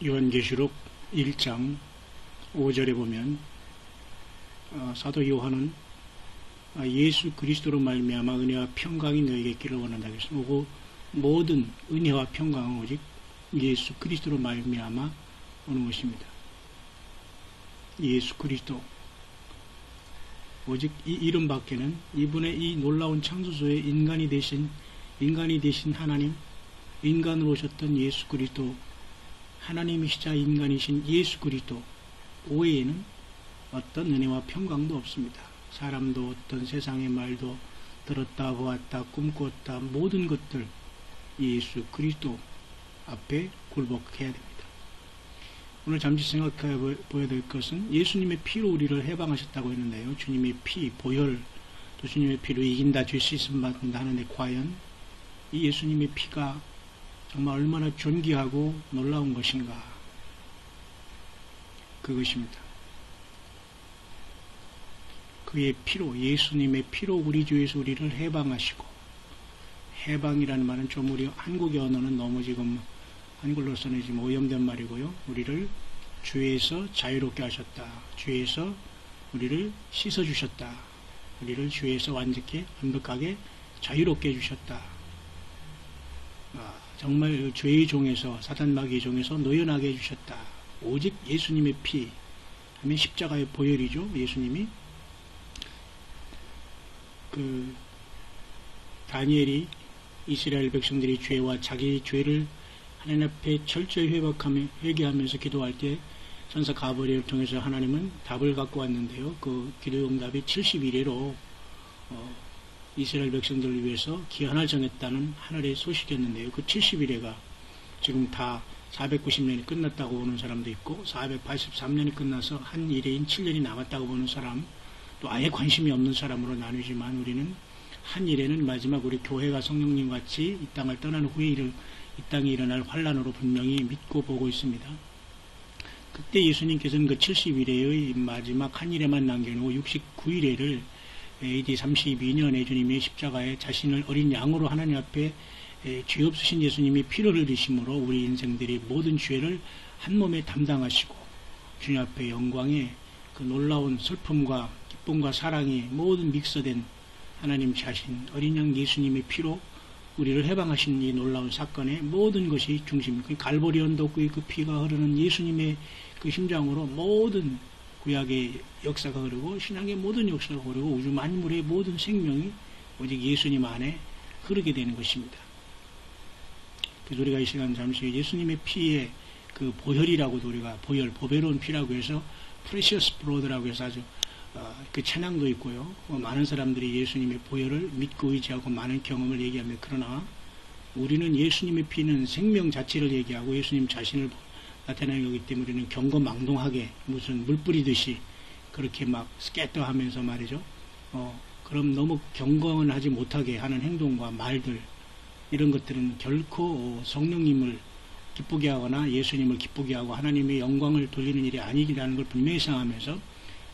요한계시록 1장 5절에 보면 사도 요한은 예수 그리스도로 말미암아 은혜와 평강이 너에게 있기를 원한다. 그래서 모든 은혜와 평강은 오직 예수 그리스도로 말미암아 오는 것입니다. 예수 그리스도 오직 이 이름 밖에는 이분의 이 놀라운 창조주의 인간이 되신 하나님, 인간으로 오셨던 예수 그리스도, 하나님이시자 인간이신 예수 그리스도 외에는 어떤 은혜와 평강도 없습니다. 사람도 어떤 세상의 말도 들었다 보았다 꿈꿨다 모든 것들 예수 그리스도 앞에 굴복해야 됩니다. 오늘 잠시 생각해 보아야 될 것은 예수님의 피로 우리를 해방하셨다고 했는데요. 주님의 피, 보혈, 또 주님의 피로 이긴다, 죄 씻음 받는다 하는데 과연 이 예수님의 피가 정말 얼마나 존귀하고 놀라운 것인가, 그것입니다. 그의 피로, 예수님의 피로 우리 주에서 우리를 해방하시고, 해방이라는 말은 좀 우리 한국의 언어는 너무 지금 한글로서는 지금 오염된 말이고요. 우리를 죄에서 자유롭게 하셨다. 죄에서 우리를 씻어주셨다. 우리를 죄에서 완벽하게 자유롭게 해주셨다. 정말 죄의 종에서, 사단 마귀의 종에서 노연하게 해주셨다. 오직 예수님의 피 하면 십자가의 보혈이죠. 예수님이 다니엘이 이스라엘 백성들이 죄와 자기 죄를 하나님 앞에 철저히 회개하면서 기도할 때 천사 가브리엘을 통해서 하나님은 답을 갖고 왔는데요. 그 기도 응답이 70일에로 이스라엘 백성들을 위해서 기한을 정했다는 하늘의 소식이었는데요. 그 70일에가 지금 다 490년이 끝났다고 보는 사람도 있고 483년이 끝나서 한 일회인 7년이 남았다고 보는 사람, 또 아예 관심이 없는 사람으로 나누지만 우리는 한 일에는 마지막 우리 교회가 성령님 같이 이 땅을 떠난 후에 이 땅에 일어날 환란으로 분명히 믿고 보고 있습니다. 그때 예수님께서는 그 70일의 마지막 한 일에만 남겨놓고 69일에를 AD 32년에 주님의 십자가에 자신을 어린 양으로 하나님 앞에 죄 없으신 예수님이 피를 흘리심으로 우리 인생들이 모든 죄를 한 몸에 담당하시고 주님 앞에 영광의 그 놀라운 슬픔과 기쁨과 사랑이 모든 믹서된 하나님 자신 어린 양 예수님의 피로 우리를 해방하신 이 놀라운 사건의 모든 것이 중심입니다. 갈보리 언덕의 그 피가 흐르는 예수님의 그 심장으로 모든 구약의 역사가 흐르고 신앙의 모든 역사가 흐르고 우주 만물의 모든 생명이 오직 예수님 안에 흐르게 되는 것입니다. 그래서 우리가 이 시간 잠시 예수님의 피의 그 보혈이라고도 우리가 보배로운 피라고 해서 프레시어스 브로드라고 해서 아주 그 찬양도 있고요. 많은 사람들이 예수님의 보혈을 믿고 의지하고 많은 경험을 얘기합니다. 그러나 우리는 예수님의 피는 생명 자체를 얘기하고 예수님 자신을 나타내는 거기 때문에 우리는 경거망동하게 무슨 물 뿌리듯이 그렇게 막 스캐터 하면서 말이죠. 그럼 너무 경건하지 못하게 하는 행동과 말들, 이런 것들은 결코 성령님을 기쁘게 하거나 예수님을 기쁘게 하고 하나님의 영광을 돌리는 일이 아니라는 걸 분명히 생각하면서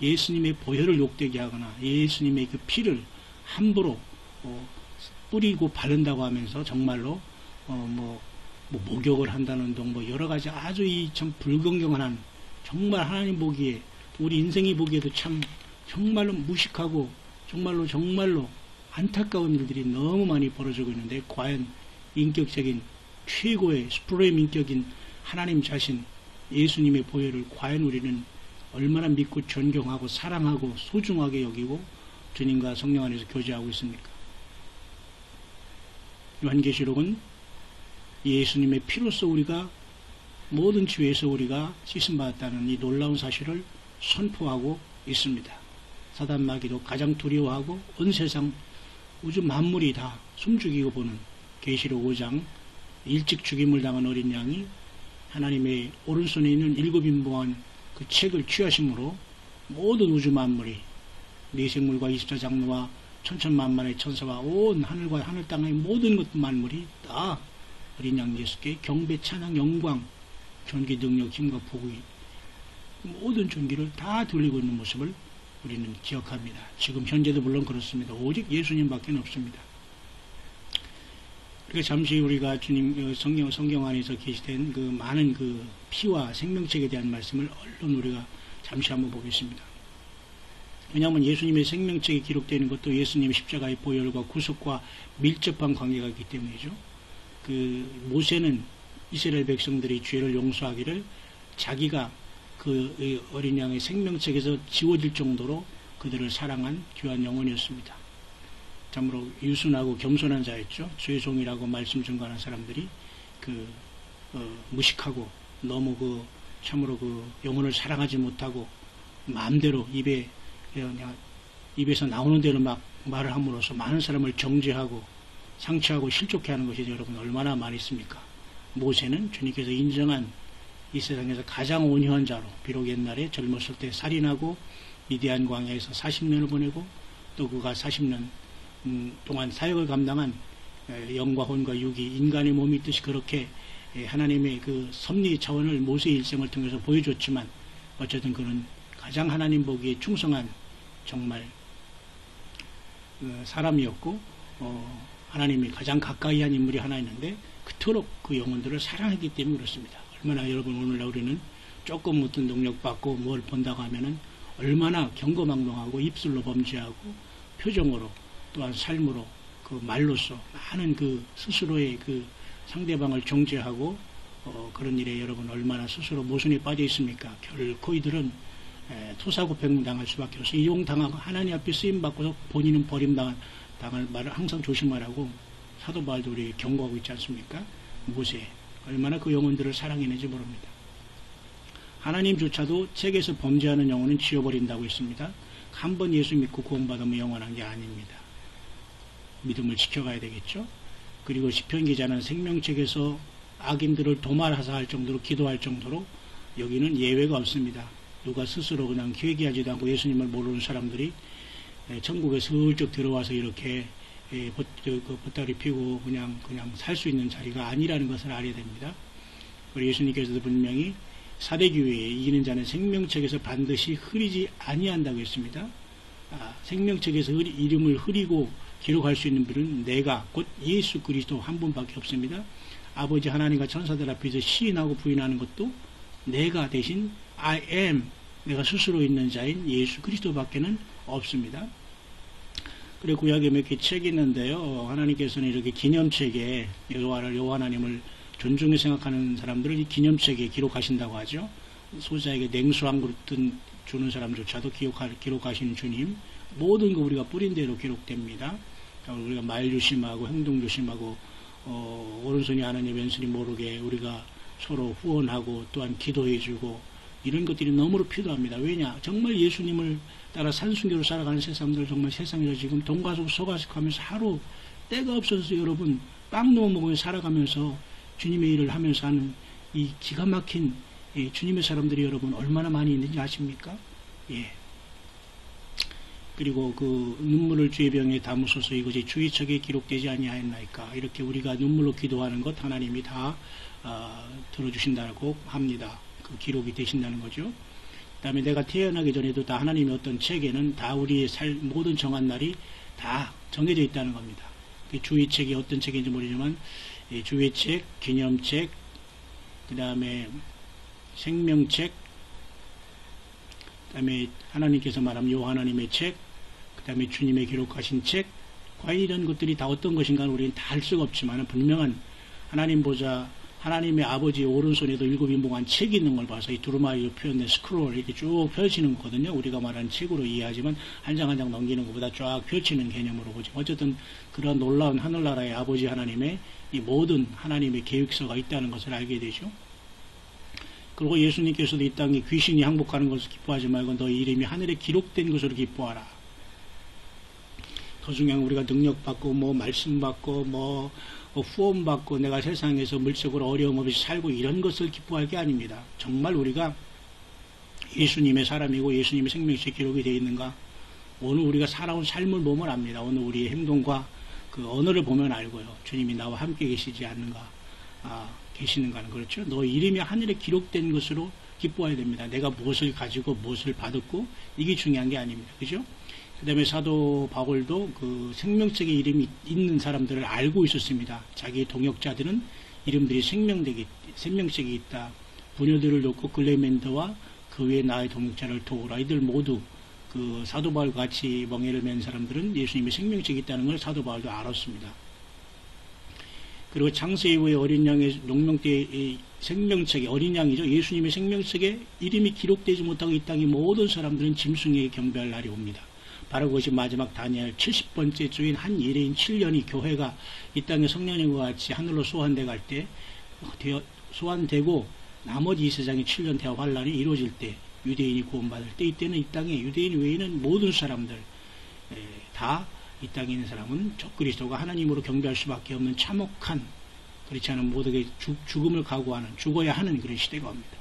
예수님의 보혈을 욕되게 하거나 예수님의 그 피를 함부로 뿌리고 바른다고 하면서 정말로 목욕을 한다는 등 여러 가지 아주 참 불건강한, 정말 하나님 보기에 우리 인생이 보기에도 참 정말로 무식하고 정말로 안타까운 일들이 너무 많이 벌어지고 있는데, 과연 인격적인 최고의 수프레임 인격인 하나님 자신 예수님의 보혈을 과연 우리는 얼마나 믿고 존경하고 사랑하고 소중하게 여기고 주님과 성령 안에서 교제하고 있습니까? 요한계시록은 예수님의 피로써 우리가 모든 죄에서 우리가 씻음받았다는 이 놀라운 사실을 선포하고 있습니다. 사단 마귀도 가장 두려워하고 온 세상 우주 만물이 다 숨죽이고 보는 계시록 5장 일찍 죽임을 당한 어린 양이 하나님의 오른손에 있는 일곱 인보한 그 책을 취하심으로 모든 우주 만물이 내생물과 24장로와 천천만만의 천사와 온 하늘과 하늘 땅의 모든 것 만물이 다 어린 양 예수께 경배, 찬양, 영광, 존귀, 능력, 힘과 복의 모든 존귀를 다 돌리고 있는 모습을 우리는 기억합니다. 지금 현재도 물론 그렇습니다. 오직 예수님밖에 없습니다. 잠시 우리가 주님 성경 안에서 계시된 그 많은 그 피와 생명책에 대한 말씀을 얼른 우리가 잠시 한번 보겠습니다. 왜냐하면 예수님의 생명책에 기록되는 것도 예수님의 십자가의 보혈과 구속과 밀접한 관계가 있기 때문이죠. 그 모세는 이스라엘 백성들이 죄를 용서하기를 자기가 그 어린 양의 생명책에서 지워질 정도로 그들을 사랑한 귀한 영혼이었습니다. 참으로 유순하고 겸손한 자였죠. 죄송이라고 말씀 전가하는 사람들이 무식하고 너무 참으로 영혼을 사랑하지 못하고 마음대로 입에서 나오는 대로 막 말을 함으로써 많은 사람을 정죄하고 상처하고 실족해 하는 것이 여러분 얼마나 많이 있습니까? 모세는 주님께서 인정한 이 세상에서 가장 온유한 자로, 비록 옛날에 젊었을 때 살인하고 미디안 광야에서 40년을 보내고 또 그가 40년 동안 사역을 감당한 영과 혼과 육이 인간의 몸이 있듯이 그렇게 하나님의 그 섭리 차원을 모세의 일생을 통해서 보여줬지만 어쨌든 그는 가장 하나님 보기에 충성한 정말 사람이었고 하나님이 가장 가까이 한 인물이 하나 있는데 그토록 그 영혼들을 사랑했기 때문에 그렇습니다. 얼마나 여러분 오늘날 우리는 조금 어떤 능력받고 뭘 본다고 하면은 얼마나 경거망동하고 입술로 범죄하고 표정으로 또한 삶으로 그 말로써 많은 그 스스로의 그 상대방을 정죄하고 그런 일에 여러분 얼마나 스스로 모순에 빠져 있습니까? 결코 이들은 토사구팽당할 수밖에 없어요. 이용당하고 하나님 앞에 쓰임받고서 본인은 버림당할 말을 항상 조심하라고 사도 바울도 우리 경고하고 있지 않습니까? 모세 얼마나 그 영혼들을 사랑했는지 모릅니다. 하나님조차도 책에서 범죄하는 영혼은 지워버린다고 했습니다. 한 번 예수 믿고 구원받으면 영원한 게 아닙니다. 믿음을 지켜가야 되겠죠. 그리고 시편 기자는 생명책에서 악인들을 도말하사 할 정도로 기도할 정도로 여기는 예외가 없습니다. 누가 스스로 그냥 회개하지도 않고 예수님을 모르는 사람들이 천국에 슬쩍 들어와서 이렇게 보따리 피고 그냥 살 수 있는 자리가 아니라는 것을 알아야 됩니다. 우리 예수님께서도 분명히 사대교회에 이기는 자는 생명책에서 반드시 흐리지 아니한다고 했습니다. 생명책에서 이름을 흐리고 기록할 수 있는 분은 내가 곧 예수 그리스도 한 분밖에 없습니다. 아버지 하나님과 천사들 앞에서 시인하고 부인하는 것도 내가 대신 I am 내가 스스로 있는 자인 예수 그리스도밖에는 없습니다. 그리고 구약에 몇 개 책이 있는데요. 하나님께서는 이렇게 기념책에 여호와 하나님을 존중히 생각하는 사람들을 이 기념책에 기록하신다고 하죠. 소자에게 냉수 한 그릇 주는 사람조차도 기록하시는 주님, 모든 거 우리가 뿌린 대로 기록됩니다. 우리가 말 조심하고 행동 조심하고 오른손이 하나님 왼손이 모르게 우리가 서로 후원하고 또한 기도해주고 이런 것들이 너무나 필요합니다. 왜냐? 정말 예수님을 따라 산순교로 살아가는 세상들 정말 세상에서 지금 돈가속 소가식하면서 하루 때가 없어서 여러분 빵 넣어 먹으며 살아가면서 주님의 일을 하면서 하는 이 기가 막힌 주님의 사람들이 여러분 얼마나 많이 있는지 아십니까? 예. 그리고 그 눈물을 주의 병에 담으소서 이것이 주의 척에 기록되지 아니하였나이까. 이렇게 우리가 눈물로 기도하는 것 하나님이 다 들어주신다고 합니다. 그 기록이 되신다는 거죠. 그 다음에 내가 태어나기 전에도 다 하나님의 어떤 책에는 다 우리의 모든 정한 날이 다 정해져 있다는 겁니다. 주의 책이 어떤 책인지 모르지만 주의 책, 기념책, 그 다음에 생명책, 그 다음에 하나님께서 말하면 요 하나님의 책, 그 다음에 주님의 기록하신 책, 과연 이런 것들이 다 어떤 것인가 우리는 다 알 수가 없지만 분명한 하나님 보자 하나님의 아버지의 오른손에도 7인봉한 책이 있는 걸 봐서 이 두루마리로 표현된 스크롤 이렇게 쭉 펼치는 거거든요. 우리가 말하는 책으로 이해하지만 한 장 한 장 넘기는 것보다 쫙 펼치는 개념으로 보죠. 어쨌든 그런 놀라운 하늘나라의 아버지 하나님의 이 모든 하나님의 계획서가 있다는 것을 알게 되죠. 그리고 예수님께서도 이 땅에 귀신이 항복하는 것을 기뻐하지 말고 너희 이름이 하늘에 기록된 것으로 기뻐하라. 더 중요한 건 우리가 능력받고 말씀받고 후원받고 내가 세상에서 물질적으로 어려움 없이 살고 이런 것을 기뻐할 게 아닙니다. 정말 우리가 예수님의 사람이고 예수님의 생명책에 기록이 되어 있는가? 오늘 우리가 살아온 삶을 보면 압니다. 오늘 우리의 행동과 그 언어를 보면 알고요. 주님이 나와 함께 계시지 않는가? 계시는가는 그렇죠. 너 이름이 하늘에 기록된 것으로 기뻐해야 됩니다. 내가 무엇을 가지고 무엇을 받았고 이게 중요한 게 아닙니다. 그죠? 그 다음에 사도 바울도 그 생명책에 이름이 있는 사람들을 알고 있었습니다. 자기 동역자들은 이름들이 생명책에 있다. 부녀들을 놓고 클레멘트와 그 외에 나의 동역자를 도우라. 이들 모두 그 사도 바울과 같이 멍에를 맨 사람들은 예수님의 생명책이 있다는 걸 사도 바울도 알았습니다. 그리고 창세 이후에 어린 양의 농명대의 생명책에, 어린 양이죠. 예수님의 생명책에 이름이 기록되지 못하고 이 땅의 모든 사람들은 짐승에게 경배할 날이 옵니다. 바로 그것이 마지막 다니엘 70번째 주인 한 예레인 7년이 교회가 이 땅의 성령님과 같이 하늘로 소환돼 갈 때, 소환되고 나머지 이 세상의 7년 대화 환란이 이루어질 때, 유대인이 구원받을 때, 이때는 이 땅에 유대인 외에는 모든 사람들 다 이 땅에 있는 사람은 적그리스도가 하나님으로 경배할 수밖에 없는 참혹한, 그렇지 않은 모두에게 죽음을 각오하는, 죽어야 하는 그런 시대가 옵니다.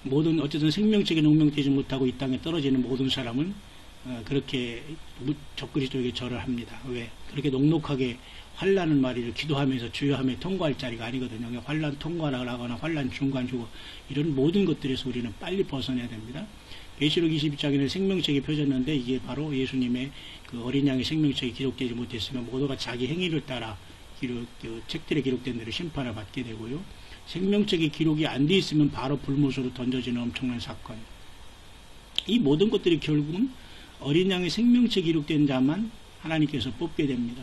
모든 어쨌든 생명책에 농명되지 못하고 이 땅에 떨어지는 모든 사람은 그렇게 적그리스도에게 절을 합니다. 왜? 그렇게 녹록하게 환란을 말이를 기도하면서 주여하며 통과할 자리가 아니거든요. 환란 통과하거나 환란 중간 주고 이런 모든 것들에서 우리는 빨리 벗어나야 됩니다. 계시록 22장에는 생명책이 펴졌는데 이게 바로 예수님의 그 어린 양의 생명책이 기록되지 못했으면 모두가 자기 행위를 따라 책들에 기록된 대로 심판을 받게 되고요. 생명책에 기록이 안 돼 있으면 바로 불못으로 던져지는 엄청난 사건. 이 모든 것들이 결국은 어린 양의 생명책에 기록된 자만 하나님께서 뽑게 됩니다.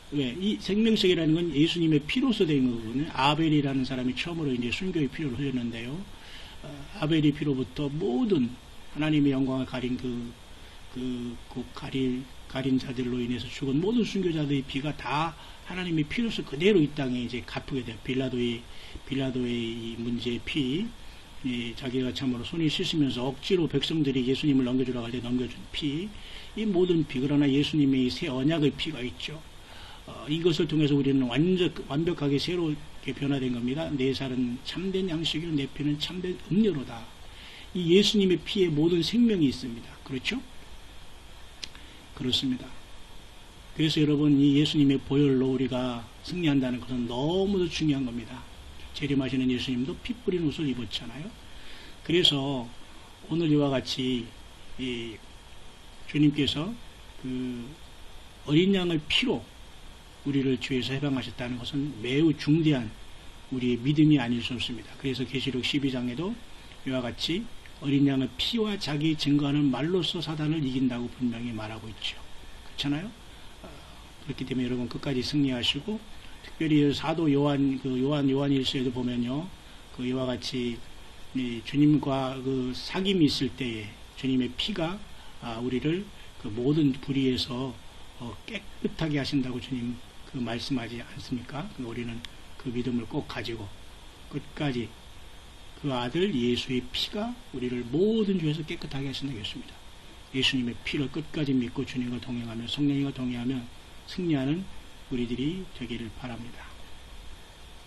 왜? 이 생명책이라는 건 예수님의 피로서 된 거거든요. 아벨이라는 사람이 처음으로 이제 순교의 피로를 흘렸는데요. 아벨의 피로부터 모든 하나님의 영광을 가린 가린 자들로 인해서 죽은 모든 순교자들의 피가 다 하나님의 피로서 그대로 이 땅에 이제 갚게 돼요. 빌라도의 이 문제의 피, 자기가 참으로 손이 씻으면서 억지로 백성들이 예수님을 넘겨주라고 할 때 넘겨준 피, 이 모든 피, 그러나 예수님의 새 언약의 피가 있죠. 이것을 통해서 우리는 완벽하게 새롭게 변화된 겁니다. 내 살은 참된 양식이요, 내 피는 참된 음료로다. 이 예수님의 피에 모든 생명이 있습니다. 그렇죠? 그렇습니다. 그래서 여러분, 이 예수님의 보혈로 우리가 승리한다는 것은 너무도 중요한 겁니다. 재림하시는 예수님도 피 뿌린 옷을 입었잖아요. 그래서 오늘 이와 같이 주님께서 그 어린 양을 피로 우리를 죄에서 해방하셨다는 것은 매우 중대한 우리의 믿음이 아닐 수 없습니다. 그래서 계시록 12장에도 이와 같이 어린 양의 피와 자기 증거하는 말로써 사단을 이긴다고 분명히 말하고 있죠. 그렇잖아요? 그렇기 때문에 여러분 끝까지 승리하시고, 특별히 사도 요한일서에도 보면요, 그 이와 같이 주님과 그 사귐이 있을 때에 주님의 피가 우리를 그 모든 불의에서 깨끗하게 하신다고 주님 그 말씀하지 않습니까? 우리는 그 믿음을 꼭 가지고 끝까지 그 아들 예수의 피가 우리를 모든 죄에서 깨끗하게 하신다고 했습니다. 예수님의 피를 끝까지 믿고 주님과 동행하며 성령님과 동행하며 승리하는 우리들이 되기를 바랍니다.